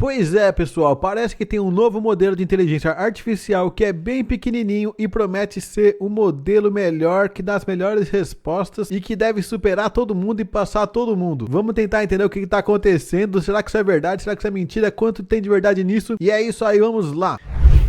Pois é, pessoal, parece que tem um novo modelo de inteligência artificial que é bem pequenininho e promete ser um modelo melhor, que dá as melhores respostas e que deve superar todo mundo e passar todo mundo. Vamos tentar entender o que está acontecendo, será que isso é verdade, será que isso é mentira, quanto tem de verdade nisso? E é isso aí, vamos lá!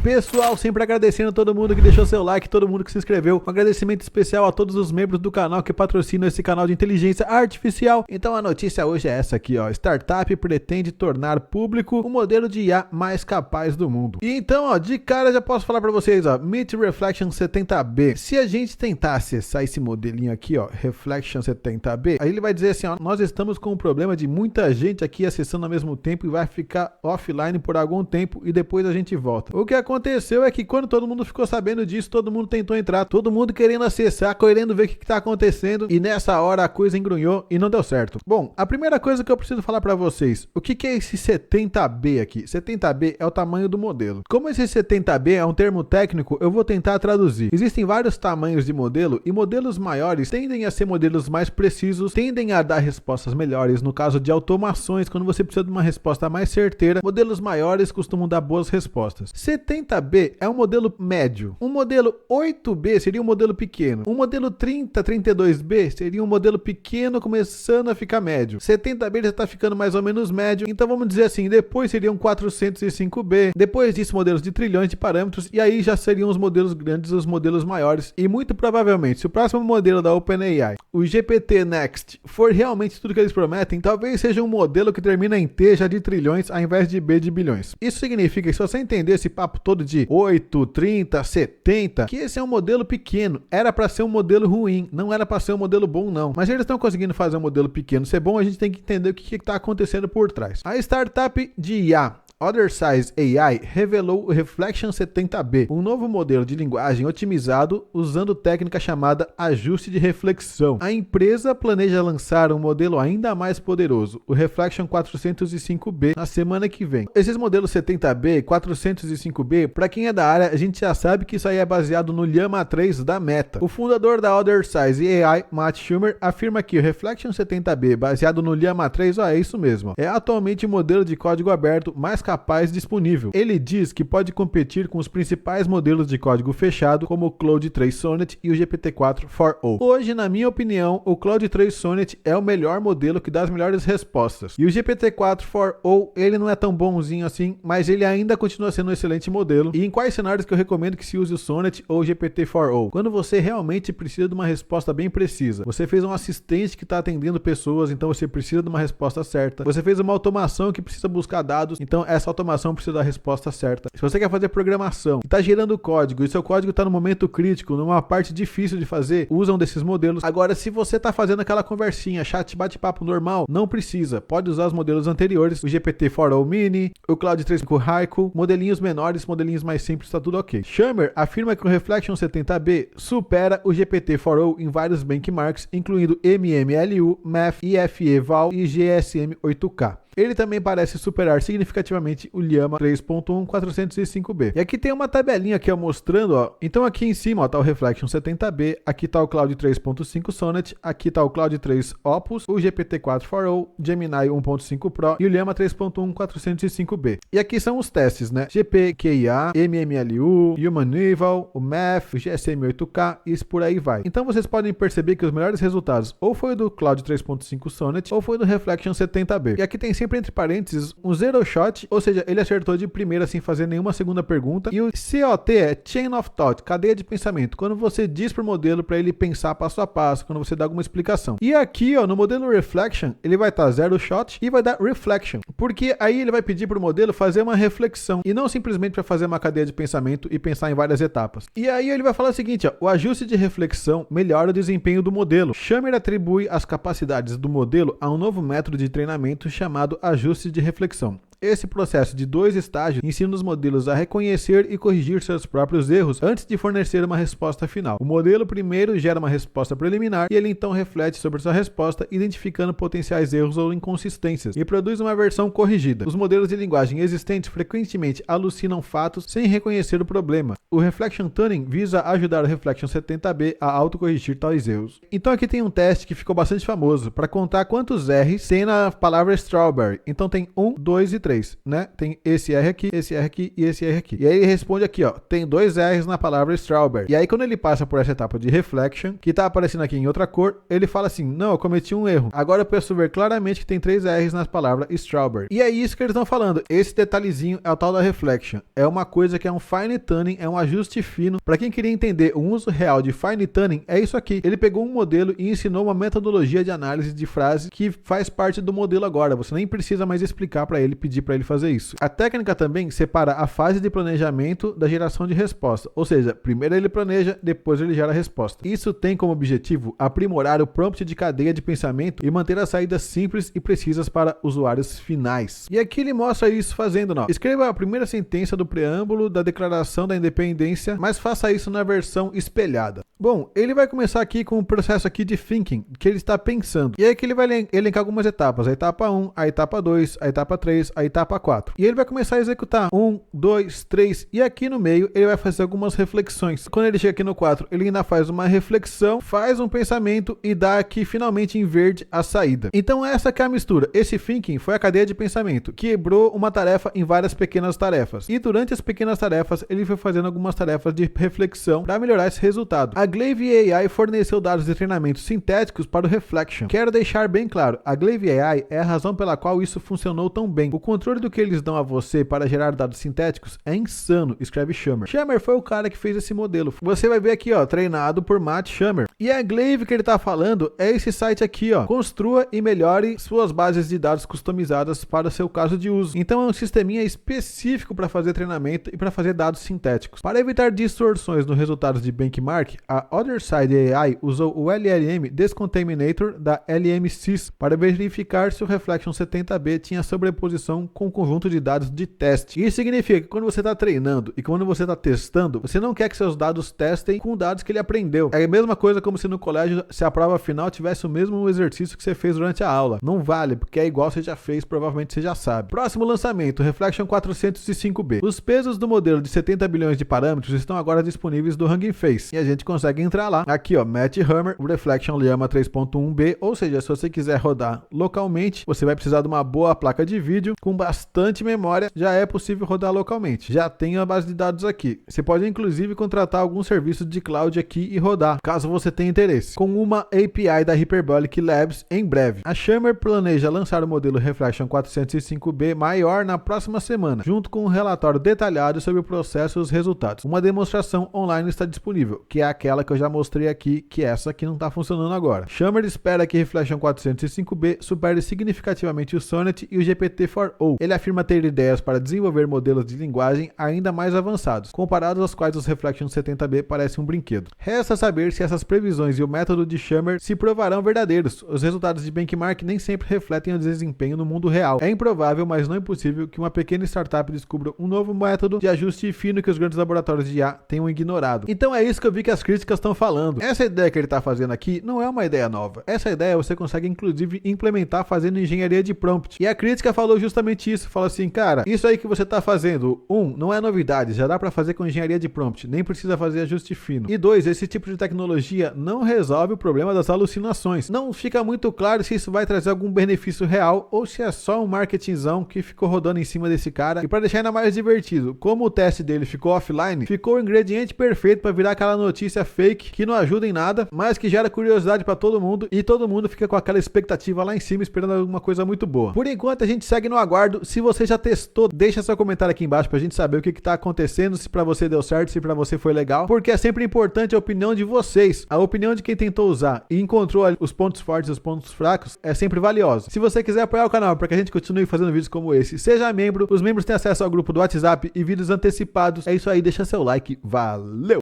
Pessoal, sempre agradecendo a todo mundo que deixou seu like, todo mundo que se inscreveu. Um agradecimento especial a todos os membros do canal que patrocinam esse canal de inteligência artificial. Então a notícia hoje é essa aqui, ó. Startup pretende tornar público o modelo de IA mais capaz do mundo. E então, ó, de cara já posso falar pra vocês, ó, Meet Reflection 70B. Se a gente tentar acessar esse modelinho aqui, ó, Reflection 70B, aí ele vai dizer assim, ó, nós estamos com um problema de muita gente aqui acessando ao mesmo tempo e vai ficar offline por algum tempo e depois a gente volta. O que aconteceu é que quando todo mundo ficou sabendo disso, todo mundo tentou entrar, todo mundo querendo acessar, querendo ver o que tá acontecendo, e nessa hora a coisa engrunhou e não deu certo. Bom, a primeira coisa que eu preciso falar pra vocês, o que é esse 70B aqui? 70B é o tamanho do modelo. Como esse 70B é um termo técnico, eu vou tentar traduzir. Existem vários tamanhos de modelo e modelos maiores tendem a ser modelos mais precisos, tendem a dar respostas melhores no caso de automações, quando você precisa de uma resposta mais certeira, modelos maiores costumam dar boas respostas. 70B é um modelo médio. Um modelo 8B seria um modelo pequeno. Um modelo 32B seria um modelo pequeno começando a ficar médio. 70B já está ficando mais ou menos médio. Então vamos dizer assim, depois seriam 405B. Depois disso, modelos de trilhões de parâmetros. E aí já seriam os modelos grandes, os modelos maiores. E muito provavelmente, se o próximo modelo da OpenAI, o GPT Next, for realmente tudo que eles prometem, talvez seja um modelo que termina em T já de trilhões ao invés de B de bilhões. Isso significa que se você entender esse papo todo de 8, 30, 70, que esse é um modelo pequeno, era para ser um modelo ruim, não era para ser um modelo bom não, mas eles estão conseguindo fazer um modelo pequeno ser bom, a gente tem que entender o que está acontecendo por trás. A startup de IA Othersize AI revelou o Reflection 70B, um novo modelo de linguagem otimizado usando técnica chamada ajuste de reflexão. A empresa planeja lançar um modelo ainda mais poderoso, o Reflection 405B, na semana que vem. Esses modelos 70B, 405B, para quem é da área, a gente já sabe que isso aí é baseado no Llama 3 da Meta. O fundador da Othersize AI, Matt Schumer, afirma que o Reflection 70B, baseado no Llama 3, é isso mesmo, é atualmente o modelo de código aberto mais capaz disponível. Ele diz que pode competir com os principais modelos de código fechado, como o Claude 3 Sonnet e o GPT-4 4o. Hoje, na minha opinião, o Claude 3 Sonnet é o melhor modelo que dá as melhores respostas. E o GPT-4 4o, ele não é tão bonzinho assim, mas ele ainda continua sendo um excelente modelo. E em quais cenários que eu recomendo que se use o Sonnet ou o GPT-4o? Quando você realmente precisa de uma resposta bem precisa. Você fez um assistente que está atendendo pessoas, então você precisa de uma resposta certa. Você fez uma automação que precisa buscar dados, então essa automação precisa da resposta certa. Se você quer fazer programação e está gerando código e seu código está no momento crítico, numa parte difícil de fazer, usam desses modelos. Agora, se você está fazendo aquela conversinha, chat, bate-papo normal, não precisa. Pode usar os modelos anteriores, o GPT-4o Mini, o Claude 3 Haiku, modelinhos menores, modelinhos mais simples, está tudo ok. Schumer afirma que o Reflection 70B supera o GPT-4o em vários benchmarks, incluindo MMLU, Math, IFE-Val e GSM 8K. Ele também parece superar significativamente o Llama 3.1 405B. E aqui tem uma tabelinha aqui, ó, mostrando, ó. Então aqui em cima, ó, tá o Reflection 70B, aqui tá o Claude 3.5 Sonnet, aqui tá o Claude 3 Opus, o GPT-4 4o, Gemini 1.5 Pro e o Llama 3.1 405B. E aqui são os testes, né? GPQIA, MMLU, Human-Eval, o Math, o GSM 8K e isso por aí vai. Então vocês podem perceber que os melhores resultados ou foi do Claude 3.5 Sonnet ou foi do Reflection 70B. E aqui tem sempre entre parênteses um zero shot, ou seja, ele acertou de primeira sem fazer nenhuma segunda pergunta. E o COT é Chain of Thought, cadeia de pensamento, quando você diz pro modelo para ele pensar passo a passo, quando você dá alguma explicação. E aqui, ó, no modelo Reflection, ele vai estar zero shot e vai dar Reflection, porque aí ele vai pedir pro modelo fazer uma reflexão e não simplesmente para fazer uma cadeia de pensamento e pensar em várias etapas. E aí ele vai falar o seguinte, ó, o ajuste de reflexão melhora o desempenho do modelo. Schumer atribui as capacidades do modelo a um novo método de treinamento chamado ajuste de reflexão. Esse processo de 2 estágios ensina os modelos a reconhecer e corrigir seus próprios erros antes de fornecer uma resposta final. O modelo primeiro gera uma resposta preliminar e ele então reflete sobre sua resposta, identificando potenciais erros ou inconsistências e produz uma versão corrigida. Os modelos de linguagem existentes frequentemente alucinam fatos sem reconhecer o problema. O Reflection Tuning visa ajudar o Reflection 70B a autocorrigir tais erros. Então aqui tem um teste que ficou bastante famoso para contar quantos R's tem na palavra strawberry. Então tem 1, 2 e 3. 3, né? Tem esse R aqui, esse R aqui e esse R aqui. E aí ele responde aqui, ó, tem 2 R's na palavra strawberry. E aí quando ele passa por essa etapa de reflection, que tá aparecendo aqui em outra cor, ele fala assim, não, eu cometi um erro. Agora eu posso ver claramente que tem 3 R's na palavra strawberry. E é isso que eles estão falando. Esse detalhezinho é o tal da reflection. É uma coisa que é um fine tuning, é um ajuste fino. Para quem queria entender o uso real de fine tuning, é isso aqui. Ele pegou um modelo e ensinou uma metodologia de análise de frase que faz parte do modelo agora. Você nem precisa mais explicar para ele, pedir para ele fazer isso. A técnica também separa a fase de planejamento da geração de resposta. Ou seja, primeiro ele planeja, depois ele gera a resposta. Isso tem como objetivo aprimorar o prompt de cadeia de pensamento e manter as saídas simples e precisas para usuários finais. E aqui ele mostra isso fazendo, não. Escreva a primeira sentença do preâmbulo da Declaração da Independência, mas faça isso na versão espelhada. Bom, ele vai começar aqui com o processo aqui de thinking, que ele está pensando. E aí que ele vai elencar algumas etapas. A etapa 1, a etapa 2, a etapa 3, a etapa 4. E ele vai começar a executar 1, 2, 3 e aqui no meio ele vai fazer algumas reflexões. Quando ele chega aqui no 4, ele ainda faz uma reflexão, faz um pensamento e dá aqui finalmente em verde a saída. Então essa que é a mistura. Esse thinking foi a cadeia de pensamento, que quebrou uma tarefa em várias pequenas tarefas. E durante as pequenas tarefas, ele foi fazendo algumas tarefas de reflexão para melhorar esse resultado. A Glaive AI forneceu dados de treinamento sintéticos para o Reflection. Quero deixar bem claro, a Glaive AI é a razão pela qual isso funcionou tão bem. O controle do que eles dão a você para gerar dados sintéticos é insano, escreve Shammer. Shammer foi o cara que fez esse modelo. Você vai ver aqui, ó, treinado por Matt Shammer. E a Glaive que ele tá falando é esse site aqui, ó. Construa e melhore suas bases de dados customizadas para o seu caso de uso. Então é um sisteminha específico para fazer treinamento e para fazer dados sintéticos. Para evitar distorções nos resultados de benchmark, a OtherSide AI usou o LLM Discontaminator da LM-Sys para verificar se o Reflection 70B tinha sobreposição com o conjunto de dados de teste. Isso significa que quando você está treinando e quando você está testando, você não quer que seus dados testem com dados que ele aprendeu. É a mesma coisa como se no colégio, se a prova final tivesse o mesmo exercício que você fez durante a aula. Não vale, porque é igual você já fez, provavelmente você já sabe. Próximo lançamento, Reflection 405B. Os pesos do modelo de 70 bilhões de parâmetros estão agora disponíveis do Hugging Face. E a gente consegue entrar lá. Aqui, ó, Matt Hammer, o Reflection Llama 3.1B. Ou seja, se você quiser rodar localmente, você vai precisar de uma boa placa de vídeo com bastante memória. Já é possível rodar localmente. Já tem a base de dados aqui. Você pode inclusive contratar algum serviço de cloud aqui e rodar, caso você tenha interesse, com uma API da Hyperbolic Labs em breve. A Shammer planeja lançar o modelo Reflection 405B maior na próxima semana, junto com um relatório detalhado sobre o processo e os resultados. Uma demonstração online está disponível, que é aquela que eu já mostrei aqui, que essa aqui não está funcionando agora. Shammer espera que Reflection 405B supere significativamente o Sonnet e o GPT-4o. Ele afirma ter ideias para desenvolver modelos de linguagem ainda mais avançados, comparados aos quais os Reflection 70B parecem um brinquedo. Resta saber se essas previsões e o método de Shammer se provarão verdadeiros. Os resultados de benchmark nem sempre refletem o desempenho no mundo real. É improvável, mas não impossível, que uma pequena startup descubra um novo método de ajuste fino que os grandes laboratórios de IA tenham ignorado. Então é isso que eu vi que as críticas estão falando. Essa ideia que ele está fazendo aqui não é uma ideia nova. Essa ideia você consegue inclusive implementar fazendo engenharia de prompt. E a crítica falou justamente isso. Fala assim, cara, isso aí que você está fazendo, não é novidade, já dá para fazer com engenharia de prompt, nem precisa fazer ajuste fino. E 2, esse tipo de tecnologia não resolve o problema das alucinações. Não fica muito claro se isso vai trazer algum benefício real ou se é só um marketingzão que ficou rodando em cima desse cara. E para deixar ainda mais divertido, como o teste dele ficou offline, ficou o ingrediente perfeito para virar aquela notícia fake que não ajuda em nada, mas que gera curiosidade para todo mundo e todo mundo fica com aquela expectativa lá em cima esperando alguma coisa muito boa. Por enquanto a gente segue no aguardo. Se você já testou, deixa seu comentário aqui embaixo pra gente saber o que tá acontecendo, se pra você deu certo, se pra você foi legal, porque é sempre importante a opinião de vocês. A opinião de quem tentou usar e encontrou os pontos fortes e os pontos fracos é sempre valiosa. Se você quiser apoiar o canal para que a gente continue fazendo vídeos como esse, seja membro. Os membros têm acesso ao grupo do WhatsApp e vídeos antecipados. É isso aí, deixa seu like. Valeu!